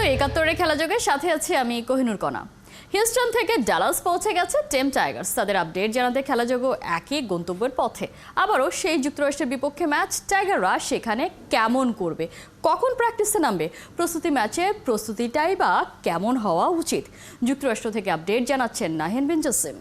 71-এর খেলাযোগের সাথে আছি আমি কোহিনুর কণা। হিউস্টন থেকে ডালাস পৌঁছে গেছে টেম টাইগার্স। তাদের আপডেট জানাতে খেলাযোগও একই গন্তব্যের পথে। আবারও সেই যুক্তরাষ্ট্রের বিপক্ষে ম্যাচ, টাইগাররা সেখানে কেমন করবে, কখন প্র্যাকটিসে নামবে, প্রস্তুতি ম্যাচে প্রস্তুতিটাই বা কেমন হওয়া উচিত? যুক্তরাষ্ট্র থেকে আপডেট জানাচ্ছেন Nahin Bin Jasim.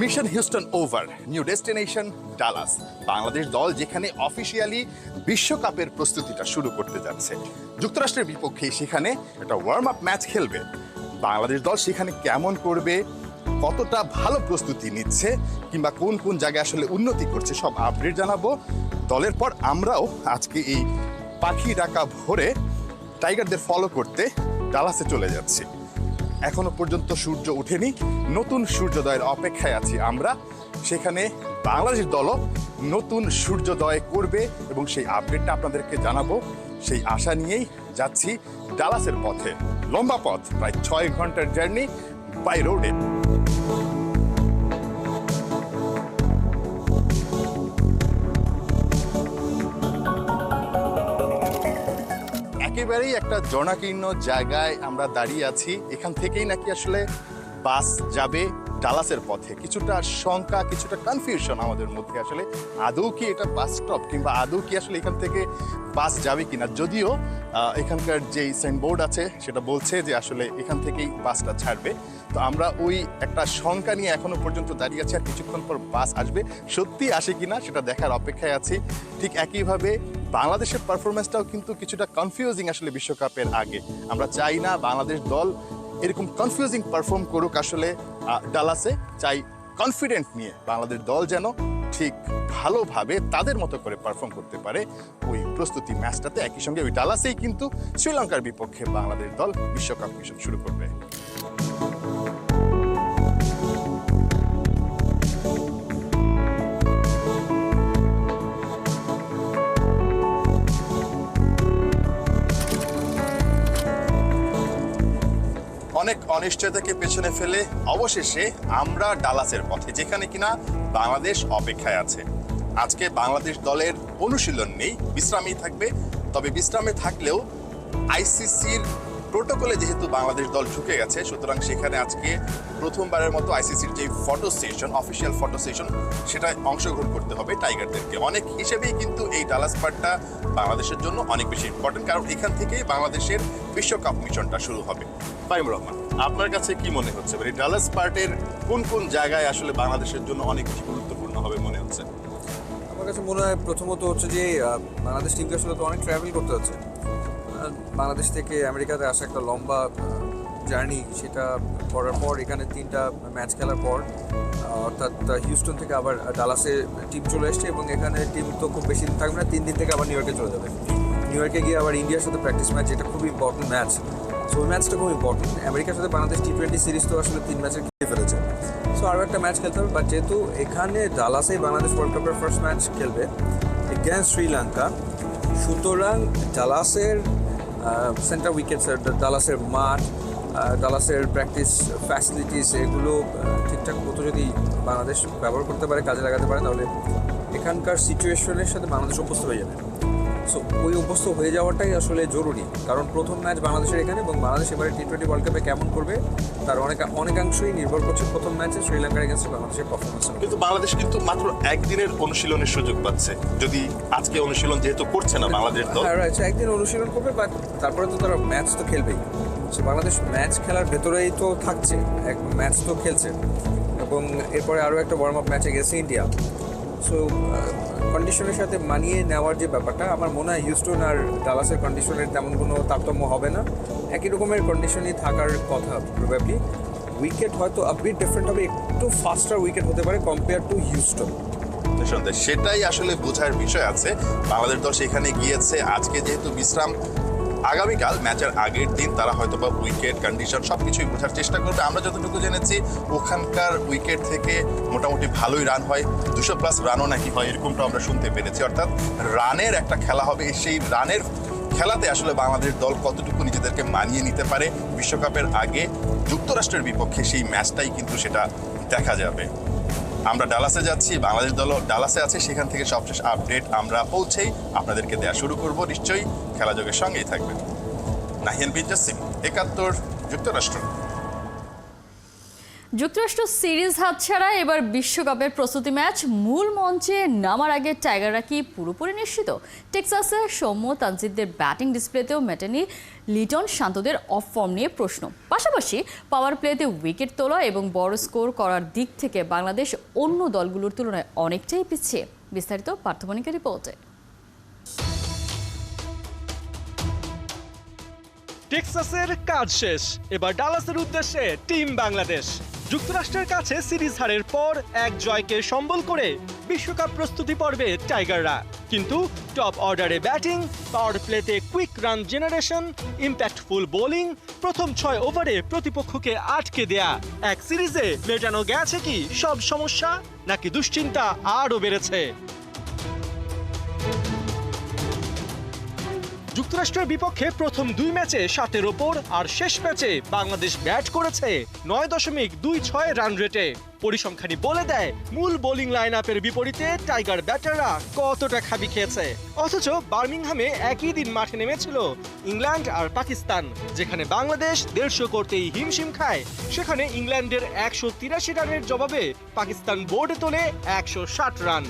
Mission Houston over, new destination Dallas. Bangladesh দল যেখানে অফিসিয়ালি বিশ্বকাপের প্রস্তুতিটা শুরু করতে যাচ্ছে, যুক্তরাষ্ট্রের বিপক্ষে সেখানে একটা ওয়ার্ম আপ ম্যাচ খেলবে। বাংলাদেশ দল সেখানে কেমন করবে, কতটা ভালো প্রস্তুতি নিচ্ছে, কিংবা কোন কোন জায়গায় আসলে উন্নতি করছে, সব আপডেট জানাবো। দলের পর আমরাও আজকে এই পাখি ডাকা ভোরে টাইগারদের ফলো করতে ডালাসে চলে যাচ্ছি। এখনো পর্যন্ত সূর্য ওঠেনি, নতুন সূর্যোদয়ের অপেক্ষায় আছি আমরা। সেখানে বাংলাদেশ দলও নতুন সূর্যোদয় করবে এবং সেই আপডেটটা আপনাদেরকে জানাবো। সেই আশা নিয়েই যাচ্ছি ডালাসের পথে। লম্বা পথ, প্রায় 6 ঘন্টার জার্নি বাই রোডে। একেবারেই একটা জনাকীর্ণ জায়গায় আমরা দাঁড়িয়ে আছি। এখান থেকেই নাকি আসলে বাস যাবে ডালাসের পথে। কিছুটা শঙ্কা, কিছুটা কনফিউশন আমাদের মধ্যে, আসলে আদৌ কি এটা বাস স্টপ, কিংবা আদৌ কি আসলে এখান থেকে বাস যাবে কিনা। যদিও এখানকার যেই সাইনবোর্ড আছে সেটা বলছে যে আসলে এখান থেকেই বাসটা ছাড়বে। তো আমরা ওই একটা শঙ্কা নিয়ে এখনো পর্যন্ত দাঁড়িয়ে আছি। আর কিছুক্ষণ পর বাস আসবে, সত্যি আসে কিনা সেটা দেখার অপেক্ষায় আছি। ঠিক একইভাবে বাংলাদেশের পারফরমেন্সটাও কিন্তু কিছুটা কনফিউজিং আসলে বিশ্বকাপের আগে। আমরা চাই না বাংলাদেশ দল এরকম কনফিউজিং পারফর্ম করুক আসলে ডালাসে। চাই কনফিডেন্ট নিয়ে বাংলাদেশ দল যেন ঠিক ভালোভাবে তাদের মতো করে পারফর্ম করতে পারে ওই প্রস্তুতি ম্যাচটাতে। একই সঙ্গে ওই ডালাসেই কিন্তু শ্রীলঙ্কার বিপক্ষে বাংলাদেশ দল বিশ্বকাপ মিশন শুরু করবে। অনেক অনিশ্চয়তাকে পেছনে ফেলে অবশেষে আমরা ডালাসের পথে, যেখানে কিনা বাংলাদেশ অপেক্ষায় আছে। আজকে বাংলাদেশ দলের অনুশীলন নেই, বিশ্রামেই থাকবে। তবে বিশ্রামে থাকলেও আইসিসির প্রোটোকলে যেহেতু বাংলাদেশ দল ঢুকে গেছে, সুতরাং সেখানে আজকে প্রথমবারের মতো আইসিসির যে photo session, official photo session, সেটায় অংশগ্রহণ করতে হবে টাইগারদেরকে। অনেক হিসেবেই কিন্তু এই ডালাস পার্টটা বাংলাদেশের জন্য অনেক বেশি ইম্পর্টেন্ট, কারণ এখান থেকেই বাংলাদেশের বিশ্বকাপ মিশনটা শুরু হবে। ফাহিম রহমান, আপনার কাছে কি মনে হচ্ছে এই ডালাস পার্টের কোন কোন জায়গায় আসলে বাংলাদেশের জন্য অনেক বেশি গুরুত্বপূর্ণ হবে মনে হচ্ছে? আমার কাছে মনে হয় প্রথমত হচ্ছে যে বাংলাদেশ টিমকে আসলে তো অনেক ট্রাভেল করতে হচ্ছে। বাংলাদেশ থেকে আমেরিকাতে আসা একটা লম্বা জার্নি, সেটা করার পর এখানে 3টা ম্যাচ খেলার পর অর্থাৎ হিউস্টন থেকে আবার ডালাসে টিম চলে এসছে এবং এখানে টিম তো খুব বেশি দিন থাকবে না, 3 দিন থেকে আবার নিউ ইয়র্কে চলে যাবে। নিউ ইয়র্কে গিয়ে আবার ইন্ডিয়ার সাথে প্র্যাকটিস ম্যাচ, এটা খুব ইম্পর্টেন্ট ম্যাচ। সো ওই ম্যাচটা খুব ইম্পর্টেন্ট। আমেরিকার সাথে বাংলাদেশ টি20 সিরিজ তো আসলে 3 ম্যাচে খেলে ফেলেছে। সো আরও একটা ম্যাচ খেলতে হবে। বাট যেহেতু এখানে ডালাসে বাংলাদেশ ওয়ার্ল্ড কাপের ফার্স্ট ম্যাচ খেলবে এগেন্স্ট শ্রীলঙ্কা, সুতরাং ডালাসের সেন্টার উইকেটস, ডালাসের মাঠ, ডালাসের প্র্যাকটিস ফ্যাসিলিটিস, এগুলো ঠিকঠাক মতো যদি বাংলাদেশ ব্যবহার করতে পারে, কাজে লাগাতে পারে, তাহলে এখানকার সিচুয়েশনের সাথে বাংলাদেশ অভ্যস্ত হয়ে যাবে। সো ওই অভ্যস্ত হয়ে যাওয়াটাই আসলে জরুরি, কারণ প্রথম ম্যাচ বাংলাদেশের এখানে এবং বাংলাদেশ এবারে টি20 ওয়ার্ল্ড কাপে কেমন করবে তার অনেকাংশই নির্ভর করছে প্রথম ম্যাচে শ্রীলঙ্কার এগেন্স্টে বাংলাদেশের পারফরমেন্স। কিন্তু বাংলাদেশ কিন্তু মাত্র একদিনের অনুশীলনের সুযোগ পাচ্ছে, যদি আজকে অনুশীলন যেহেতু করছে না বাংলাদেশ দল। হ্যাঁ, রাইট, একদিন অনুশীলন করবে, বাট তারপরে তো তারা ম্যাচ তো খেলবেই। সো বাংলাদেশ ম্যাচ খেলার ভেতরেই তো থাকছে, এক ম্যাচ তো খেলছে এবং এরপরে আরও একটা ওয়ার্ম আপ ম্যাচে গেছে ইন্ডিয়া। সো কন্ডিশনের সাথে মানিয়ে নেওয়ার যে ব্যাপারটা, আমার মনে হয় হিউস্টন আর ডালাসের কন্ডিশনের তেমন কোনো তারতম্য হবে না, একই রকমের কন্ডিশনই থাকার কথা। প্রবাবলি উইকেট হয়তো আপবিট ডিফারেন্ট হবে, একটু ফাস্টার উইকেট হতে পারে কম্পেয়ার টু হিউস্টন। সেটাই আসলে বোঝার বিষয় আছে। বাংলাদেশ দল সেখানে গিয়েছে, আজকে যেহেতু বিশ্রাম, আগামীকাল ম্যাচের আগের দিন তারা হয়তো বা উইকেট কন্ডিশন সবকিছুই বোঝার চেষ্টা করবে। আমরা যতটুকু জেনেছি ওখানকার উইকেট থেকে মোটামুটি ভালোই রান হয়, 200+ রানও নাকি হয়, এরকমটা আমরা শুনতে পেরেছি। অর্থাৎ রানের একটা খেলা হবে। সেই রানের খেলাতে আসলে বাংলাদেশ দল কতটুকু নিজেদেরকে মানিয়ে নিতে পারে বিশ্বকাপের আগে যুক্তরাষ্ট্রের বিপক্ষে, সেই ম্যাচটাই কিন্তু সেটা দেখা যাবে। আমরা ডালাসে যাচ্ছি, বাংলাদেশ দলও ডালাসে আছে, সেখান থেকে সবশেষ আপডেট আমরা পৌঁছেই আপনাদেরকে দেওয়া শুরু করব। নিশ্চয়ই খেলাযোগের সঙ্গেই থাকবেন। নাহিয়ান বিন জাসিম, ৭১, যুক্তরাষ্ট্র। যুক্তরাষ্ট্র সিরিজ হাতছাড়া এবার বিশ্বকাপের প্রস্তুতি ম্যাচ মূল মঞ্চে নামার আগে টাইগাররা কি পুরোপুরি নিশ্চিত? টেক্সাসে সৌম্য তানজিদদের ব্যাটিং ডিসপ্লেতেও মেটেনি লিটন শান্তদের অফ ফর্ম নিয়ে প্রশ্ন। পাশাপাশি পাওয়ার প্লেতে উইকেট তোলা এবং বড় স্কোর করার দিক থেকে বাংলাদেশ অন্য দলগুলোর তুলনায় অনেকটাই পিছিয়ে। বিস্তারিত পার্থবণিকের রিপোর্টে। টেক্সাসের কাজ শেষ, এবার ডালাসের উদ্দেশ্যে টিম বাংলাদেশ। যুক্তরাষ্ট্রের কাছে সিরিজ হারের পর এক জয়কে সম্বল করে বিশ্বকাপ প্রস্তুতি পর্বে টাইগাররা। কিন্তু টপ অর্ডারে ব্যাটিং, পাওয়ার প্লেতে quick run generation, impactful bowling, প্রথম ৬ ওভারে প্রতিপক্ষকে আটকে দেয়া এক সিরিজে মেটানো গেছে কি সব সমস্যা, নাকি দুশ্চিন্তা আরও বেড়েছে? যুক্তরাষ্ট্রের বিপক্ষে প্রথম ২ ম্যাচে ৭-এর ওপর আর শেষ ম্যাচে বাংলাদেশ ব্যাট করেছে ৯.২৬ রান রেটে। পরিসংখ্যানই বলে দেয় মূল বোলিং লাইন আপের বিপরীতে টাইগার ব্যাটাররা কতটা খাবি খেয়েছে। অথচ বার্মিংহামে একই দিন মাঠে নেমেছিল ইংল্যান্ড আর পাকিস্তান। যেখানে বাংলাদেশ ১৫০ করতেই হিমশিম খায়, সেখানে ইংল্যান্ডের ১৮৩ রানের জবাবে পাকিস্তান বোর্ডে তোলে ১৬০ রান।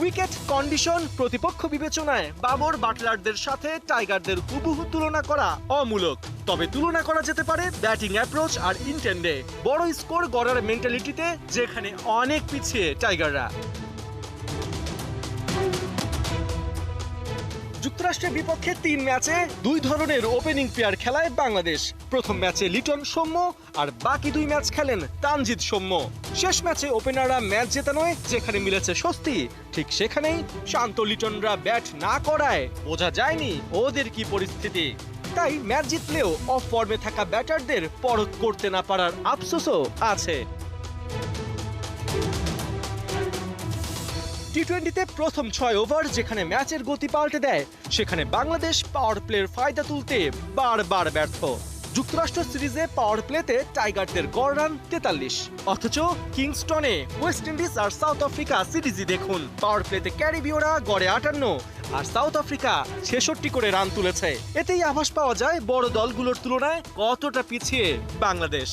উইকেট কন্ডিশন প্রতিপক্ষ বিবেচনায় বাবর বাটলারদের সাথে টাইগারদের হুবহু তুলনা করা অমূলক। তবে তুলনা করা যেতে পারে ব্যাটিং অ্যাপ্রোচ আর ইন্টেন্ডে, বড় স্কোর গড়ার মেন্টালিটিতে, যেখানে অনেক পিছিয়ে টাইগাররা। যুক্তরাষ্ট্রের বিপক্ষে ৩ ম্যাচে ২ ধরনের ওপেনিং পেয়ার খেলায় বাংলাদেশ। প্রথম ম্যাচে লিটন সৌম্য আর বাকি ২ ম্যাচ খেলেন তানজিদ সৌম্য। শেষ ম্যাচে ওপেনাররা ম্যাচ জেতানোয় যেখানে মিলেছে স্বস্তি, ঠিক সেখানেই শান্ত লিটনরা ব্যাট না করায় বোঝা যায়নি ওদের কি পরিস্থিতি। তাই ম্যাচ জিতলেও অফ ফর্মে থাকা ব্যাটারদের পরখ করতে না পারার আফসোসও আছে। টি-20তে প্রথম ৬ ওভার যেখানে ম্যাচের গতি পাল্টে দেয়, সেখানে বাংলাদেশ পাওয়ার প্লের ফায়দা তুলতে বারবার ব্যর্থ। যুক্তরাষ্ট্র সিরিজে পাওয়ার প্লেতে টাইগারদের গড় রান ৪৩। অথচ কিংস্টনে ওয়েস্ট ইন্ডিজ আর সাউথ আফ্রিকা সিরিজই দেখুন, পাওয়ার প্লেতে ক্যারিবীয়রা গড়ে ৫৮ আর সাউথ আফ্রিকা ৬৬ করে রান তুলেছে। এতেই আভাস পাওয়া যায় বড় দলগুলোর তুলনায় কতটা পিছিয়ে বাংলাদেশ।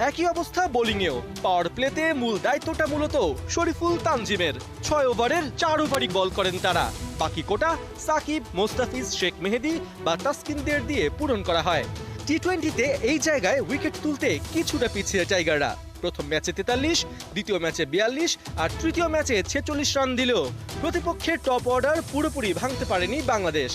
একই অবস্থা বোলিংয়েও। পাওয়ার প্লেতে মূল দায়িত্বটা মূলত শরীফুল তানজিমের। ৬ ওভারের ৪ ওভারই বল করেন তারা। বাকি কোটা সাকিব, মোস্তাফিজ, শেখ মেহেদি বা তাসকিনদের দিয়ে পূরণ করা হয়। টি-20তে এই জায়গায় উইকেট তুলতে কিছুটা পিছিয়ে টাইগাররা। প্রথম ম্যাচে ৪৩, দ্বিতীয় ম্যাচে ৪২ আর তৃতীয় ম্যাচে ৪৬ রান দিলেও প্রতিপক্ষের টপ অর্ডার পুরোপুরি ভাঙতে পারেনি বাংলাদেশ।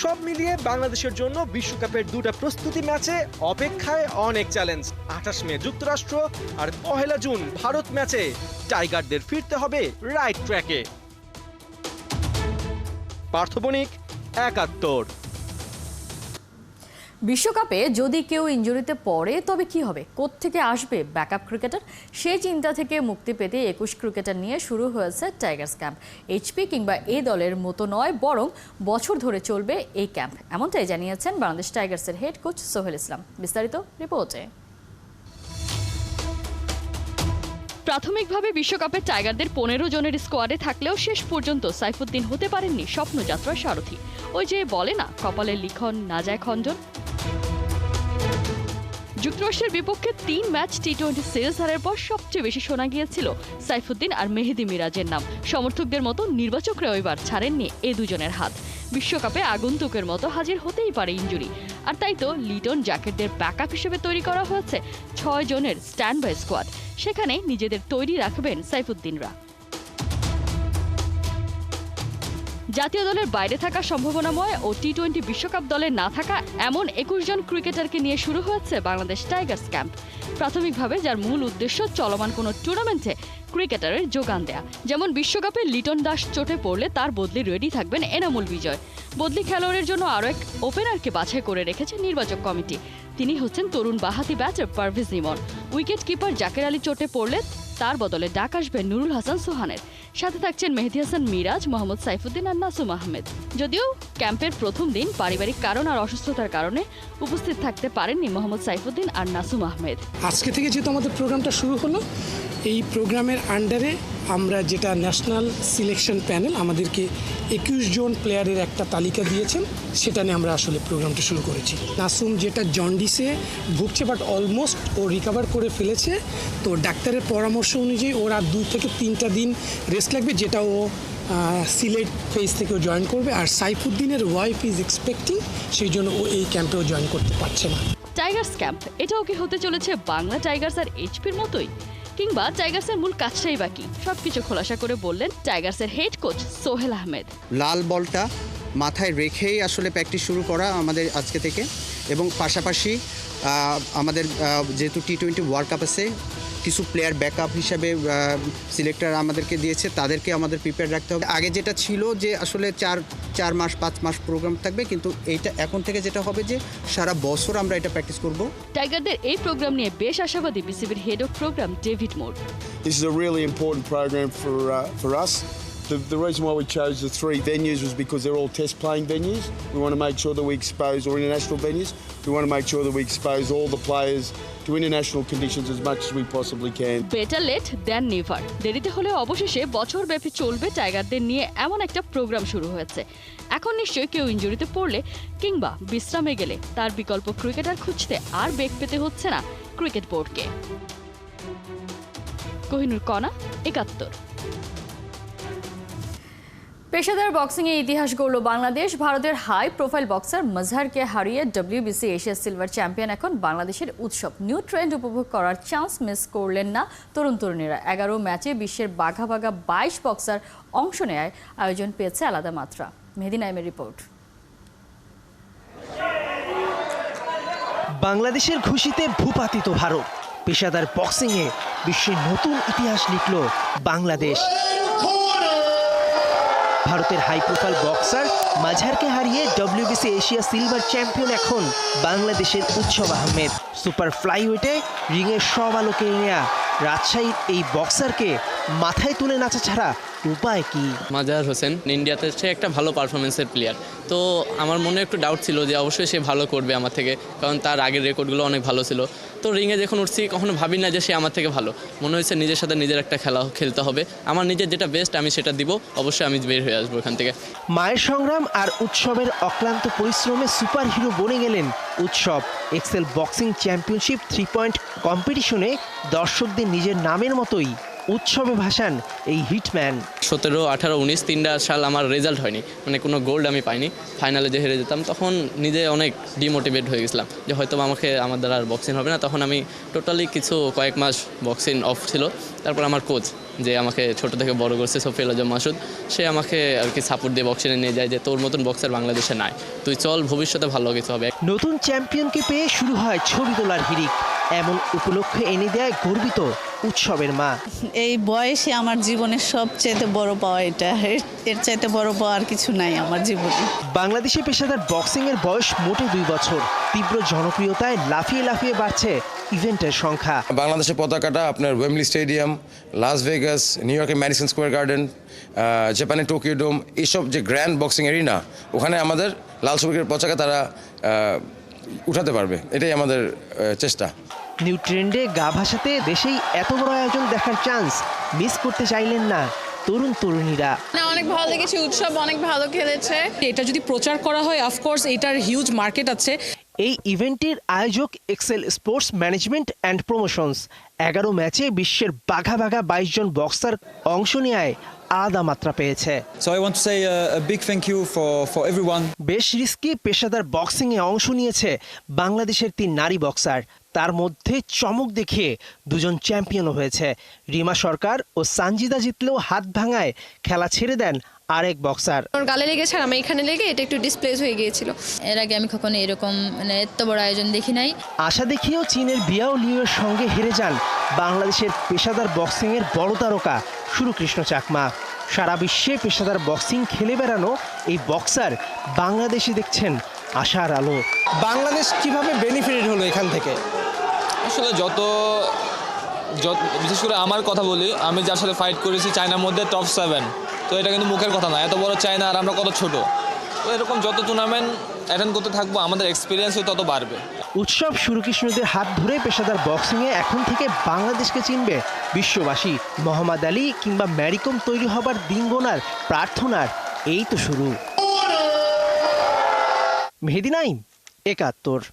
সব মিলিয়ে বাংলাদেশের জন্য বিশ্বকাপের ২টা প্রস্তুতি ম্যাচে অপেক্ষায় অনেক চ্যালেঞ্জ। ২৮ মে যুক্তরাষ্ট্র আর ১ জুন ভারত ম্যাচে টাইগারদের ফিরতে হবে রাইট ট্র্যাকে। পার্থবণিক, ৭১। বিশ্বকাপে যদি কেউ ইনজুরিতে পড়ে তবে কি হবে? কোত্থেকে আসবে ব্যাকআপ ক্রিকেটার? সেই চিন্তা থেকে মুক্তি পেতে ২১ ক্রিকেটার নিয়ে শুরু হয়েছে টাইগার্স ক্যাম্প। এইচপি কিংবা এ দলের মতো নয়, বরং বছর ধরে চলবে এই ক্যাম্প, এমনটাই জানিয়েছেন বাংলাদেশ টাইগার্সের হেড কোচ সোহেল ইসলাম। বিস্তারিত রিপোর্টে। প্রাথমিকভাবে বিশ্বকাপে টাইগারদের ১৫ জনের স্কোয়াডে থাকলেও শেষ পর্যন্ত সাইফুদ্দিন হতে পারেননি স্বপ্নযাত্রার সারথি। ওই যে বলে না, কপালের লিখন না যায় খণ্ডন। যুক্তরাষ্ট্রের বিপক্ষে ৩ ম্যাচ টি-20 সিরিজ হারের পর সবচেয়ে বেশি শোনা গিয়েছিল সাইফুদ্দিন আর মেহেদি মিরাজের নাম। সমর্থকদের মতো নির্বাচকরা এবার ছাড়েননি এ দুজনের হাত। বিশ্বকাপে আগন্তুকের মতো হাজির হতেই পারে ইনজুরি, আর তাই তো লিটন জ্যাকেটদের ব্যাকআপ হিসেবে তৈরি করা হয়েছে ৬ জনের স্ট্যান্ড বাই স্কোয়াড। সেখানে নিজেদের তৈরি রাখবেন সাইফুদ্দিনরা। জাতীয় দলের বাইরে থাকা সম্ভাবনাময় ও টি-20 বিশ্বকাপ দলে না থাকা এমন ২১ জন ক্রিকেটারকে নিয়ে শুরু হয়েছে বাংলাদেশ টাইগার্স ক্যাম্প। প্রাথমিকভাবে যার মূল উদ্দেশ্য চলমান কোনো টুর্নামেন্টে ক্রিকেটারের যোগান দেয়া। যেমন বিশ্বকাপে লিটন দাস চোটে পড়লে তার বদলে রেডি থাকবেন এনামুল বিজয়। বদলি খেলোয়াড়ের জন্য আরও এক ওপেনারকে বাছাই করে রেখেছে নির্বাচক কমিটি। তিনি হচ্ছেন তরুণ বাঁহাতি ব্যাটার পারভেজ ইমন। উইকেট কিপার জাকের আলী চোটে পড়লে তার বদলে ডাক আসবে নুরুল হাসান সোহানের। সাথে থাকছেন মেহেদী হাসান মিরাজ, মোহাম্মদ সাইফুদ্দিন আর নাসুম আহমেদ। যদিও ক্যাম্পের প্রথম দিন পারিবারিক কারণ আর অসুস্থতার কারণে উপস্থিত থাকতে পারেননি মোহাম্মদ সাইফুদ্দিন আর নাসুম আহমেদ। আজকে থেকে যেহেতু আমাদের প্রোগ্রামটা শুরু হলো, এই প্রোগ্রামের আন্ডারে আমরা যেটা ন্যাশনাল সিলেকশন প্যানেল আমাদেরকে 21 জন প্লেয়ারের একটা তালিকা দিয়েছেন, সেটা নিয়ে আমরা আসলে প্রোগ্রামটা শুরু করেছি। নাসুম যেটা জন্ডিসে ভুগছে, বাট অলমোস্ট ও রিকভার করে ফেলেছে। তো ডাক্তারের পরামর্শ অনুযায়ী ওর আর 2 থেকে 3টা দিন রেস্ট লাগবে, যেটা ও সিলেট ফেজ থেকেও জয়েন করবে। আর সাইফুদ্দিনের ওয়াইফ ইজ এক্সপেক্টিং, সেই জন্য ও এই ক্যাম্পেও জয়েন করতে পারছে না। টাইগার্স ক্যাম্প এটাও কি হতে চলেছে বাংলা টাইগার্স আর এইচপির মতোই, কিংবা টাইগার্সের মূল কাজটাই বাকি? সবকিছু খোলাসা করে বললেন টাইগার্সের হেড কোচ সোহেল আহমেদ। লাল বলটা মাথায় রেখেই আসলে প্র্যাকটিস শুরু করা আমাদের আজকে থেকে, এবং পাশাপাশি আমাদের যেহেতু T20 ওয়ার্ল্ড কাপ আছে, কিছু প্লেয়ার ব্যাকআপ হিসাবে সিলেক্টর আমাদেরকে দিয়েছে, তাদেরকে আমাদের প্রিপেয়ার রাখতে হবে। আগে যেটা ছিল যে আসলে 4 মাস 5 মাস প্রোগ্রাম থাকবে, কিন্তু এইটা এখন থেকে যেটা হবে যে সারা বছর আমরা এটা প্র্যাকটিস করব। টাইগারদের এই প্রোগ্রাম নিয়ে বেশ আশাবাদী বিসিবির head of programme David Moore. This is a really important program for us. The reason why we chose the 3 venues was because they're all test playing venues. We want to make sure that we expose, or international venues, we want to make sure that we expose all the players to international conditions as much as we possibly can. Better late than never. দেরিতে হলেও অবশেষে বছরব্যাপী চলবে টাইগারদের নিয়ে এমন একটা programme শুরু হয়েছে। এখন নিশ্চয়ই কেউ ইনজুরিতে পড়লে কিংবা বিশ্রামে গেলে তার বিকল্প ক্রিকেটার খুঁজতে আর বেগ পেতে হচ্ছে না ক্রিকেট বোর্ডকে। কোহিনুর কণা, ৭১। পেশাদার বক্সিংয়ে ইতিহাস গড়ল বাংলাদেশ। ভারতের হাই প্রোফাইল বক্সার মজহারকে হারিয়ে WBC এশিয়া সিলভার চ্যাম্পিয়ন এখন বাংলাদেশের উৎসব। নিউ ট্রেন্ড উপভোগ করার চান্স মিস করলেন না তরুণ তরুণীরা। 11 ম্যাচে বিশ্বের বাঘা বাঘা 22 বক্সার অংশ নেয় আয়োজন পেয়েছে আলাদা মাত্রা। মেহেদী নাইমের রিপোর্ট। বাংলাদেশের খুশিতে ভূপাতিত ভারত। পেশাদার বক্সিংয়ে বিশ্বের নতুন ইতিহাস লিখল বাংলাদেশ। ভারতের হাই প্রোফাইল বক্সার মাঝহারকে হারিয়ে WBC এশিয়া সিলভার চ্যাম্পিয়ন এখন বাংলাদেশের উৎসব আহমেদ। সুপার ফ্লাইওয়েটে রিংয়ের সব আলোকে নেয়া রাজশাহীর এই বক্সারকে মাথায় তুলে নাচা ছাড়া উপায় কি? মাজহার হোসেন ইন্ডিয়াতে সে একটা ভালো পারফরমেন্সের প্লেয়ার, তো আমার মনে একটু ডাউট ছিল যে অবশ্যই সে ভালো করবে আমার থেকে, কারণ তার আগের রেকর্ডগুলো অনেক ভালো ছিল। তো রিংয়ে যখন উঠছি কখনো ভাবি না যে সে আমার থেকে ভালো। মনে হয়েছে নিজের সাথে নিজের একটা খেলা খেলতে হবে, আমার নিজের যেটা বেস্ট আমি সেটা দিব, অবশ্যই আমি বের হয়ে আসবো এখান থেকে। মায়ের সংগ্রাম আর উৎসবের অক্লান্ত পরিশ্রমে সুপার হিরো বনে গেলেন উৎসব। এক্সেল বক্সিং চ্যাম্পিয়নশিপ 3 পয়েন্ট কম্পিটিশনে দর্শকদের নিজের নামের মতোই উৎসবে ভাসান এই হিটম্যান। 17, 18, 19 তিনটা সাল আমার রেজাল্ট হয়নি, মানে কোনো গোল্ড আমি পাইনি। ফাইনালে যে হেরে যেতাম তখন নিজে অনেক ডিমোটিভেট হয়ে গেছিলাম যে হয়তো আমার দ্বারা আর বক্সিং হবে না। তখন আমি টোটালি কয়েক মাস বক্সিং অফ ছিল। তারপর আমার কোচ যে আমাকে ছোট থেকে বড় করছে, সফিউল আজম মাসুদ, সে আমাকে আর কি সাপোর্ট দিয়ে বক্সিংয়ে নিয়ে যায় যে তোর মতন বক্সার বাংলাদেশে নাই, তুই চল, ভবিষ্যতে ভালো কিছু হবে। নতুন চ্যাম্পিয়নকে পেয়ে শুরু হয় ছবি তোলার হিড়িক। এমন উপলক্ষে এনে দেয় গর্বিত উৎসবের মা। এই বয়সে আমার জীবনের সবচেয়ে বড় পাওয়া এটা, এর চাইতে বড় পাওয়া আর কিছু নাই আমার জীবনে। বাংলাদেশে পেশাদার বক্সিং এর বয়স মোটে 2 বছর। তীব্র জনপ্রিয়তায় লাফিয়ে লাফিয়ে বাড়ছে ইভেন্টের সংখ্যা। বাংলাদেশের পতাকাটা আপনার Wembley stadium, Las Vegas, New ইয়র্কের ম্যাডিসন স্কোয়ার গার্ডেন, জাপানের টোকিও ডোম, এইসব যে গ্র্যান্ড বক্সিং এরিনা, ওখানে আমাদের লাল সবুজের পতাকা তারা উঠাতে পারবে, এটাই আমাদের চেষ্টা। নিউ ট্রেন্ডে গা ভাসাতে দেশেই এত বড় আয়োজন দেখার চান্স মিস করতে চাইলেন না তরুণ তরুণীরা। অনেক ভালো লেগেছে, উৎসব অনেক ভালো খেলেছে। এটা যদি প্রচার করা হয়, অফকোর্স এটার হিউজ মার্কেট আছে। এই ইভেন্টের আয়োজক Excel sports management and promotions. 11 ম্যাচে বিশ্বের বাঘা বাঘা 22 জন বক্সার অংশ নেয় আলাদা মাত্রা পেয়েছে। So I want to say a big thank you for everyone. বেশ রিস্কি পেশাদার বক্সিংয়ে অংশ নিয়েছে বাংলাদেশের 3 নারী বক্সার। তার মধ্যে চমক দেখিয়ে 2 জন চ্যাম্পিয়নও হয়েছে। রিমা সরকার ও সানজিদা জিতলেও হাত ভাঙায় খেলা ছেড়ে দেন আরেক বক্সার। ওর গালে লেগেছে আর আমি এখানে লেগে এটা একটু ডিসপ্লেস হয়ে গিয়েছিল। এর আগে আমি কখনো এরকম এত বড় আয়োজন দেখি নাই। আশা দেখিয়েও চীনের বিয়াও লিউয়ের সঙ্গে হেরে যান বাংলাদেশের পেশাদার বক্সিংয়ের বড় তারকা সুরকৃষ্ণ চাকমা। সারা বিশ্বে পেশাদার বক্সিং খেলে বেড়ানো এই বক্সার বাংলাদেশে দেখছেন আশার আলো। বাংলাদেশ কিভাবে বেনিফিটেড হলো এখান থেকে? আসলে যত বিশেষ করে আমার কথা বলি, আমি যার সাথে ফাইট করেছি চায়নার মধ্যে টপ 7, তো এটা কিন্তু মুখের কথা না, এত বড় চায়না আর আমরা কত ছোট। তো এরকম যত টুর্নামেন্ট অ্যাটেন্ড করতে থাকবো আমাদের এক্সপিরিয়েন্সও তত বাড়বে। উৎসব সুরকিশোরদের হাত ধরে পেশাদার বক্সিংয়ে এখন থেকে বাংলাদেশকে চিনবে বিশ্ববাসী। মোহাম্মদ আলী কিংবা ম্যারিকম তৈরি হবার দিন গোনার প্রার্থনার এই তো শুরু। মেহেদী নাইম, ৭১।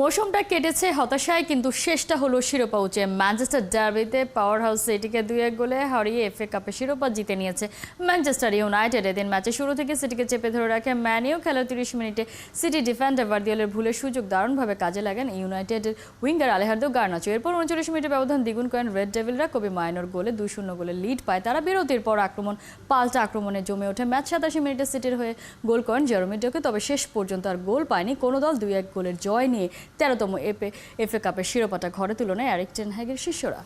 মৌসুমটা কেটেছে হতাশায়, কিন্তু শেষটা হলো শিরোপা উঁচে। ম্যানচেস্টার ডার্বিতে পাওয়ার হাউস সিটিকে 2-1 গোলে হারিয়ে এফএ কাপে শিরোপা জিতে নিয়েছে ম্যানচেস্টার ইউনাইটেড। এদিন ম্যাচের শুরু থেকে সিটিকে চেপে ধরে রাখে ম্যানিউ। খেলার 30 মিনিটে সিটি ডিফেন্ডার ভার্দিওলের ভুলের সুযোগ দারুণভাবে কাজে লাগেন ইউনাইটেডের উইঙ্গার আলেহার্দো গার্নাচো। এরপর 39 মিনিটে ব্যবধান দ্বিগুণ করেন রেড ডেভিলরা। কবি মাইনোর গোলে 2-0 গোলে লিড পায় তারা। বিরতির পর পাল্টা আক্রমণে জমে ওঠে ম্যাচ। 87 মিনিটে সিটির হয়ে গোল করেন জেরমি ডোকে, তবে শেষ পর্যন্ত আর গোল পায়নি কোনো দল। 2-1 গোলের জয় নিয়ে 13তম এফএ কাপের শিরোপাটা ঘরে তুলে নেয় এরিক টেন হ্যাগের শিষ্যরা।